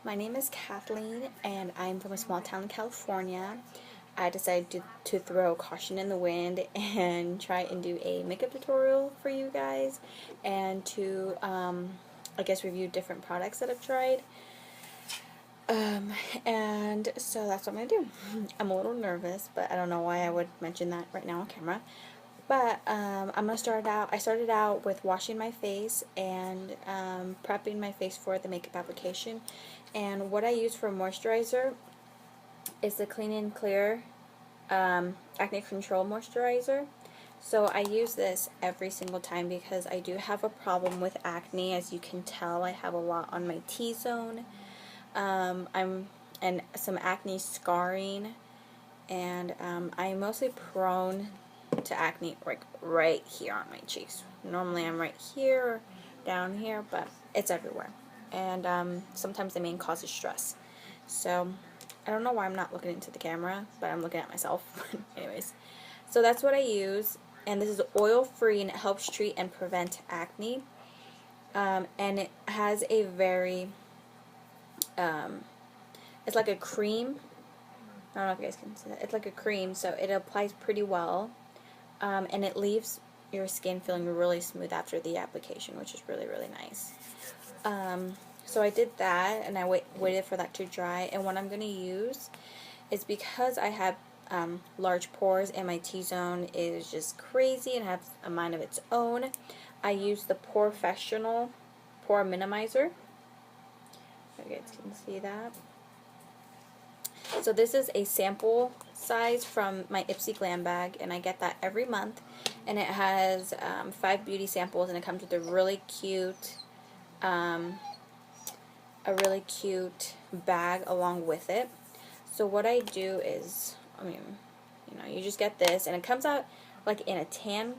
My name is Kathleen, and I'm from a small town in California. I decided to throw caution in the wind and try and do a makeup tutorial for you guys, and to, I guess, review different products that I've tried. And so that's what I'm going to do. I'm a little nervous, but I don't know why I would mention that right now on camera. But I'm going to start out, I started out with washing my face and prepping my face for the makeup application. And what I use for moisturizer is the Clean and Clear Acne Control Moisturizer. So I use this every single time because I do have a problem with acne. As you can tell, I have a lot on my T-zone. And some acne scarring, and I'm mostly prone to acne like right here on my cheeks. Normally I'm right here, down here, but it's everywhere. And sometimes the main cause is stress. So I don't know why I'm not looking into the camera, but I'm looking at myself. Anyways, so that's what I use, and this is oil-free, and it helps treat and prevent acne. And it has a very it's like a cream. I don't know if you guys can see that. It's like a cream, so it applies pretty well, and it leaves your skin feeling really smooth after the application, which is really, really nice. So I did that, and I waited for that to dry, and what I'm going to use is, because I have large pores and my T-zone is just crazy and has a mind of its own, I use the Pore-fessional Pore Minimizer. You guys can see that. So this is a sample size from my Ipsy Glam bag, and I get that every month, and it has 5 beauty samples, and it comes with a really cute bag along with it. So what I do is, you just get this, and it comes out like in a tan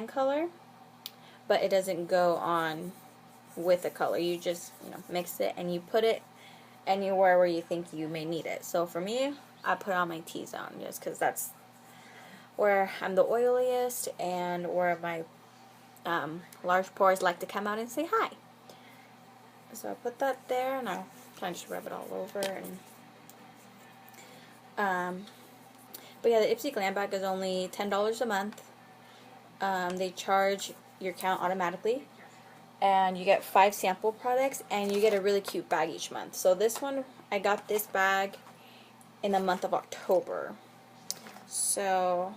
color, but it doesn't go on with the color. You just mix it, and you put it anywhere where you think you may need it. So for me, I put it on my T-zone just because that's where I'm the oiliest and where my large pores like to come out and say hi. So I put that there, and I'll kind of just rub it all over. And but yeah, the Ipsy Glam bag is only $10 a month. They charge your account automatically, and you get 5 sample products, and you get a really cute bag each month. So this one, I got this bag in the month of October. So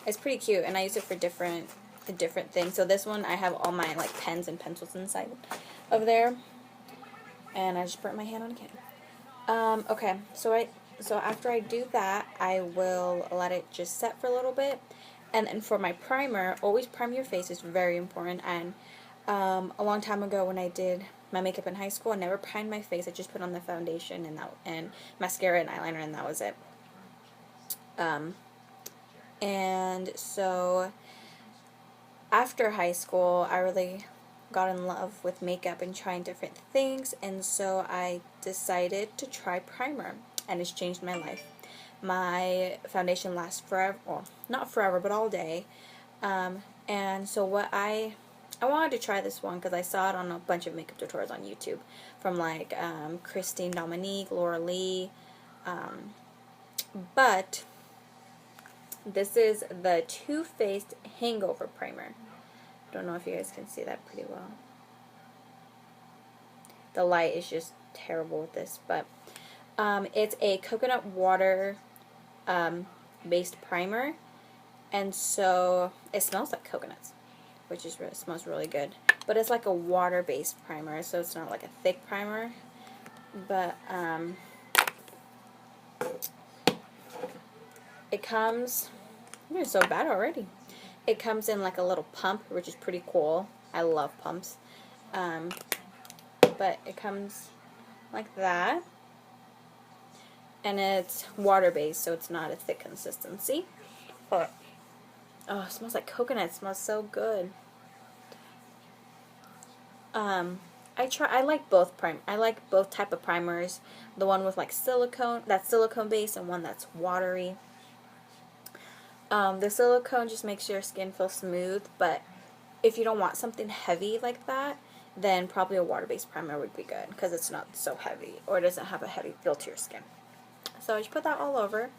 it's pretty cute, and I use it for different things. So this one, I have all my like pens and pencils inside of there, and I just burnt my hand on a can. Okay, so after I do that, I will let it just set for a little bit, and then for my primer, always prime your face is very important. And a long time ago, when I did my makeup in high school, I never primed my face. I just put on the foundation and mascara and eyeliner, and that was it. And so after high school, I really got in love with makeup and trying different things, and so I decided to try primer, and it's changed my life. My foundation lasts forever, well, not forever, but all day. And so I wanted to try this one because I saw it on a bunch of makeup tutorials on YouTube from like Christine Dominique, Laura Lee, but this is the Too Faced Hangover Primer. Don't know if you guys can see that pretty well. The light is just terrible with this, but it's a coconut water based primer, and so it smells like coconuts, which is smells really good. But it's like a water-based primer, so it's not like a thick primer. But it comes. It's so bad already. It comes in like a little pump, which is pretty cool. I love pumps. But it comes like that, and it's water-based, so it's not a thick consistency. But oh, it smells like coconut. It smells so good. I like both I like both type of primers. The one with like silicone, that's silicone based, and one that's watery. The silicone just makes your skin feel smooth, but if you don't want something heavy like that, then probably a water-based primer would be good because it's not so heavy, or it doesn't have a heavy feel to your skin. So I just put that all over,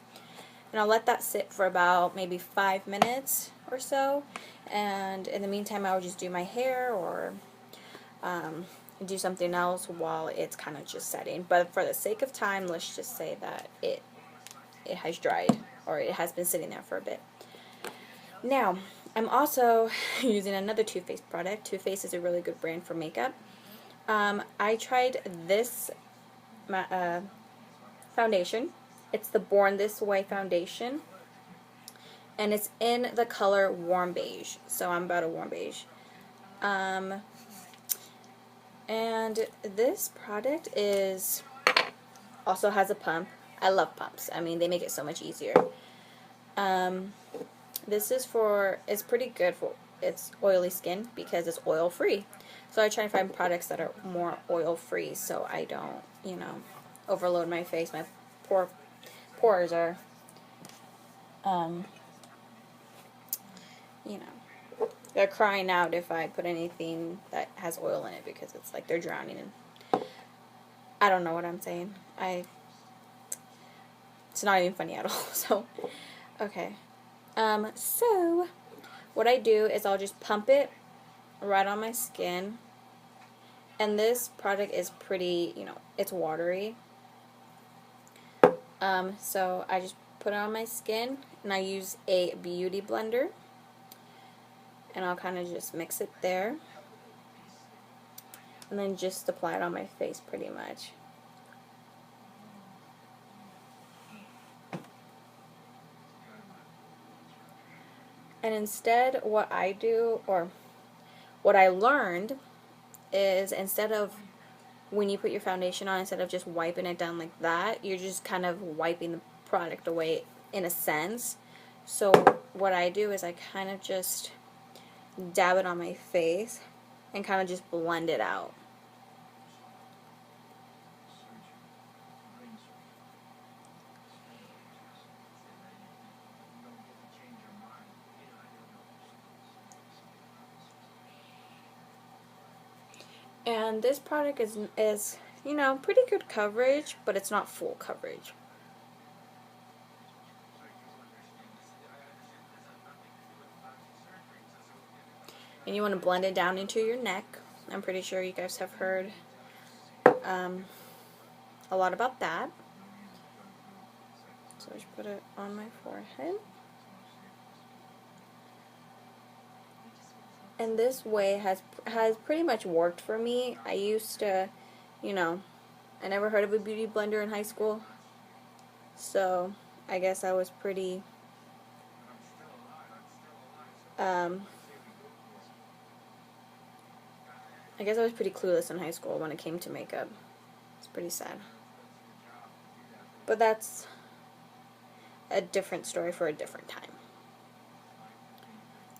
and I'll let that sit for about maybe 5 minutes or so, and in the meantime I will just do my hair or do something else while it's kind of just setting. But for the sake of time, let's just say that it has dried, or it has been sitting there for a bit. Now, I'm also using another Too Faced product. Too Faced is a really good brand for makeup. I tried this foundation. It's the Born This Way foundation, and it's in the color Warm Beige. So I'm about a warm beige. And this product also has a pump. I love pumps. I mean, they make it so much easier. This is it's pretty good for its oily skin because it's oil free. So I try to find products that are more oil free so I don't, you know, overload my face. My pores are, you know, they're crying out if I put anything that has oil in it because it's like they're drowning in. I don't know what I'm saying. It's not even funny at all. So, okay. So what I do is I'll just pump it right on my skin. And this product is pretty, you know, it's watery. So I just put it on my skin, and I use a beauty blender. And I'll kind of just mix it there. And then just apply it on my face pretty much. And instead, what I do, or what I learned, is instead of when you put your foundation on, instead of just wiping it down like that, you're just kind of wiping the product away in a sense. So what I do is I kind of just dab it on my face and kind of just blend it out. And this product is, you know, pretty good coverage, but it's not full coverage. And you want to blend it down into your neck. I'm pretty sure you guys have heard a lot about that. So I just put it on my forehead. And this way has pretty much worked for me. I used to, you know, I never heard of a beauty blender in high school. So I guess I was pretty clueless in high school when it came to makeup. It's pretty sad. But that's a different story for a different time.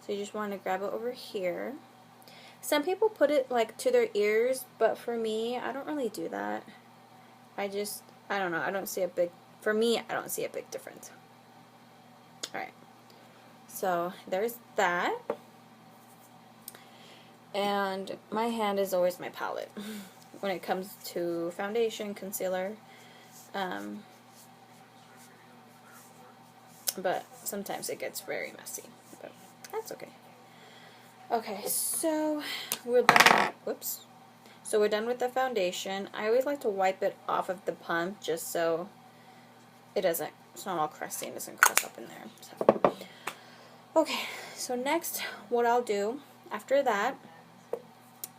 So you just want to grab it over here. Some people put it like to their ears, but for me, I don't really do that. I don't know, I don't see a big difference. Alright, so there's that. And my hand is always my palette when it comes to foundation, concealer, but sometimes it gets very messy, but that's okay. Okay, so we're done. Whoops. So we're done with the foundation. I always like to wipe it off of the pump just so it's not all crusty and doesn't crust up in there. So. Okay, so next what I'll do after that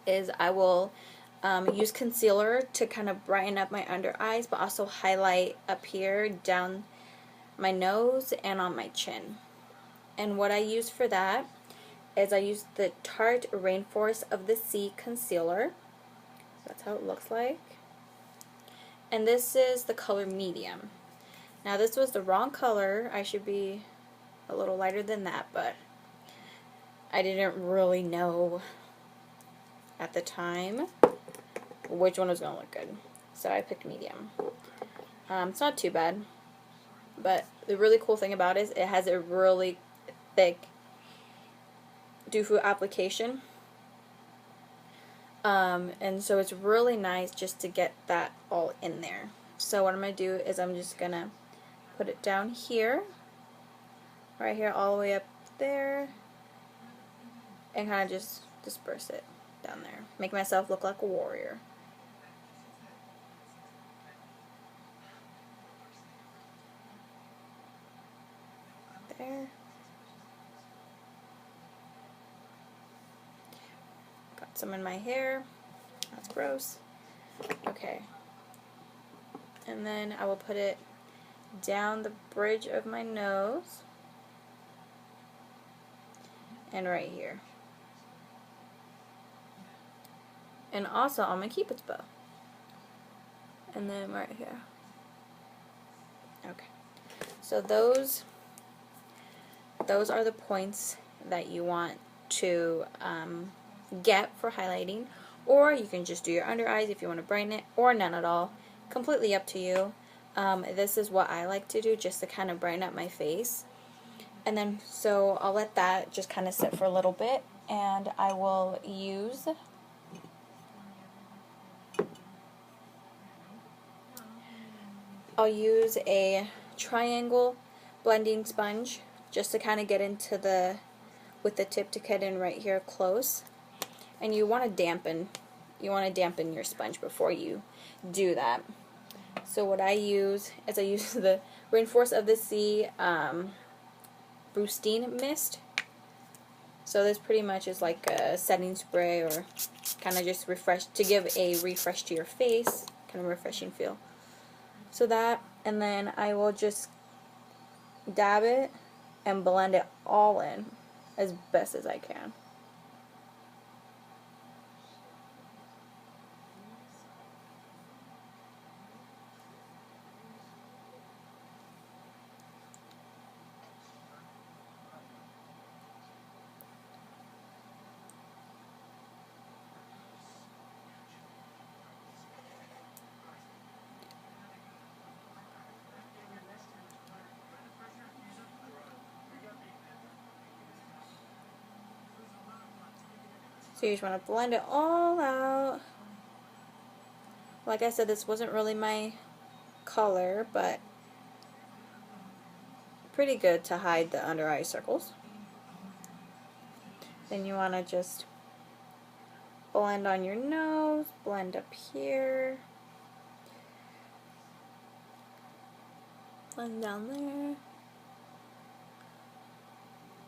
is I will use concealer to kind of brighten up my under eyes, but also highlight up here, down my nose, and on my chin. And what I use for that is I use the Tarte Rainforest of the Sea concealer. That's how it looks like. And this is the color medium. Now this was the wrong color. I should be a little lighter than that, but I didn't really know at the time which one was going to look good. So I picked medium. It's not too bad. But the really cool thing about it is it has a really thick doe-foot application. And so it's really nice just to get that all in there. So what I'm going to do is I'm just going to put it down here, right here, all the way up there, and kind of just disperse it down there. Make myself look like a warrior. There. Got some in my hair. That's gross. Okay. And then I will put it down the bridge of my nose and right here. And also on my Cupid's bow. And then right here. Okay. So those are the points that you want to get for highlighting, or you can just do your under eyes if you want to brighten it, or none at all. Completely up to you. This is what I like to do, just to kind of brighten up my face. And then, so I'll let that just kind of sit for a little bit, and I will use a triangle blending sponge just to kind of get into with the tip to get in right here close. And you want to dampen your sponge before you do that. So what I use is I use the Rainforest of the Sea Boosting Mist. So this pretty much is like a setting spray, or kind of just to give a refresh to your face, kind of refreshing feel. So that, and then I will just dab it and blend it all in as best as I can. So you just want to blend it all out. Like I said, this wasn't really my color, but pretty good to hide the under eye circles. Then you want to just blend on your nose, blend up here, blend down there,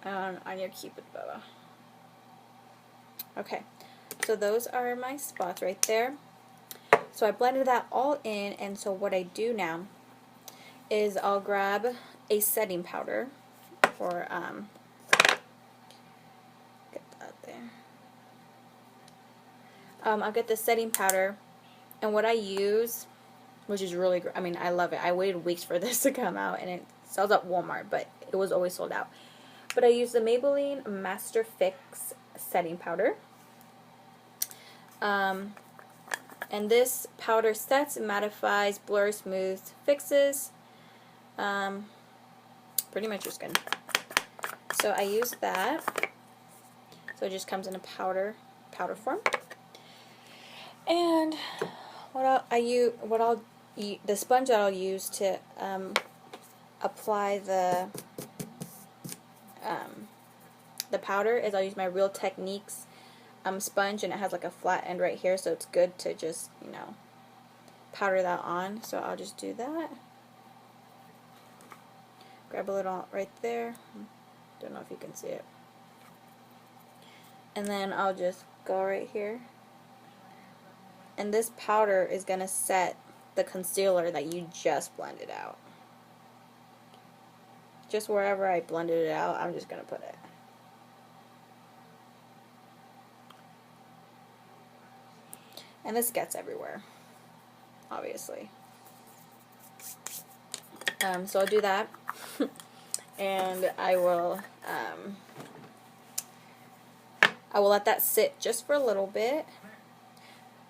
and on your Cupid bow. Okay, so those are my spots right there. So I blended that all in, and so what I do now is I'll grab a setting powder, or get that there. I'll get the setting powder, and what I use, which is really great, I mean, I love it. I waited weeks for this to come out, and it sells at Walmart, but it was always sold out. But I use the Maybelline Master Fix setting powder. And this powder sets, mattifies, blurs, smooths, fixes pretty much your skin. So I use that. So it just comes in a powder form. And the sponge that I'll use to apply the powder is I'll use my Real Techniques sponge, and it has like a flat end right here, so it's good to just, you know, powder that on. So I'll just do that. Grab a little right there. Don't know if you can see it. And then I'll just go right here. And this powder is going to set the concealer that you just blended out. Just wherever I blended it out, I'm just going to put it. And this gets everywhere, obviously. So I'll do that, and I will let that sit just for a little bit.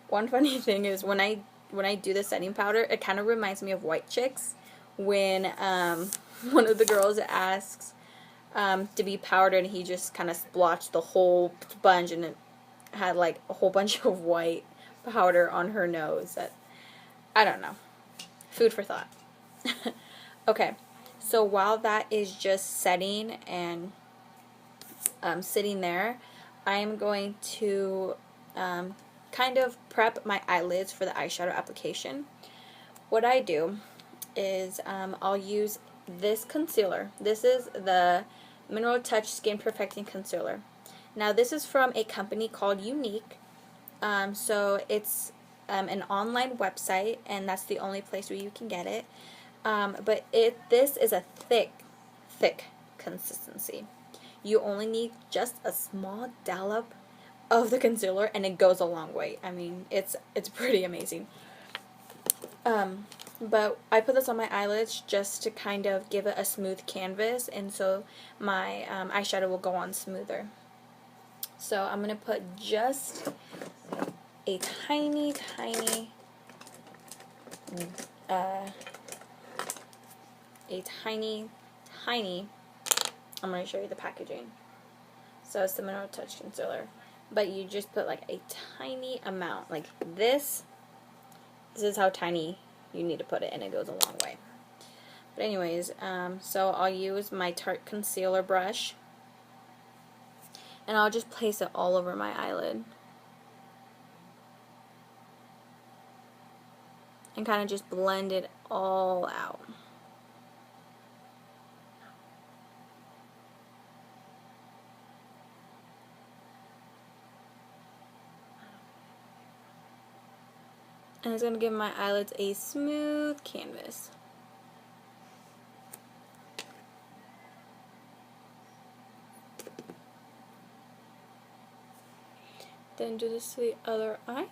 One funny thing is when I do the setting powder, it kind of reminds me of White Chicks when one of the girls asks to be powdered, and he just kind of splotched the whole sponge, and had like a whole bunch of white powder on her nose. That, I don't know. Food for thought. Okay, so while that is just setting and sitting there, I am going to kind of prep my eyelids for the eyeshadow application. What I do is I'll use this concealer. This is the Mineral Touch Skin Perfecting Concealer. Now this is from a company called Younique. So it's an online website, and that's the only place where you can get it. But this is a thick consistency. You only need just a small dollop of the concealer, and it goes a long way. I mean, it's pretty amazing. But I put this on my eyelids just to kind of give it a smooth canvas, and so my eyeshadow will go on smoother. So I'm going to put just a tiny, I'm going to show you the packaging. So it's the Mineral Touch Concealer. But you just put like a tiny amount. Like this is how tiny you need to put it, and it goes a long way. But anyways, so I'll use my Tarte concealer brush, and I'll just place it all over my eyelid. And kind of just blend it all out. And it's going to give my eyelids a smooth canvas. Then do this to the other eye.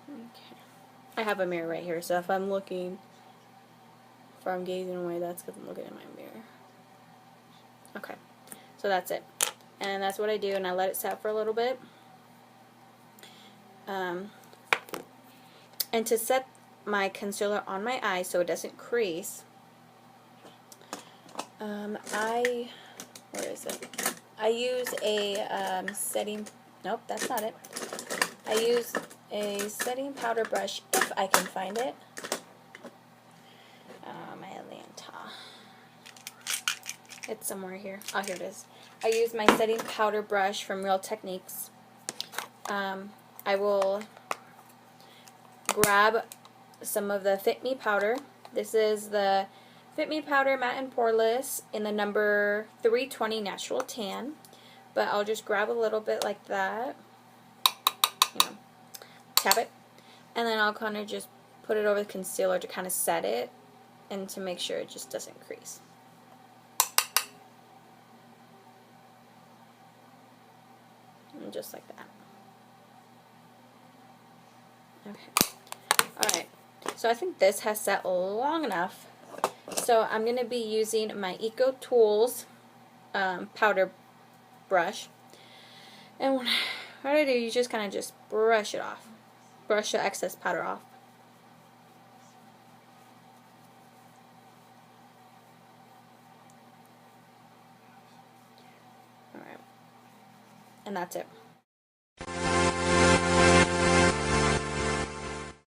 Okay. I have a mirror right here, so if I'm gazing away, that's because I'm looking in my mirror. Okay, so that's it. And that's what I do, and I let it set for a little bit. And to set my concealer on my eye so it doesn't crease, where is it? I use a nope, that's not it. I use a setting powder brush if I can find it. My Atlanta. It's somewhere here. Oh, here it is. I use my setting powder brush from Real Techniques. I will grab some of the Fit Me powder. This is the Fit Me powder matte and poreless in the number 320 natural tan. But I'll just grab a little bit like that. You know, tap it. And then I'll kind of just put it over the concealer to kind of set it and to make sure it just doesn't crease. And just like that. Okay. Alright. So I think this has set long enough. So I'm going to be using my Eco Tools powder brush. And what I do, you just kind of just brush it off. Brush the excess powder off. Alright. And that's it.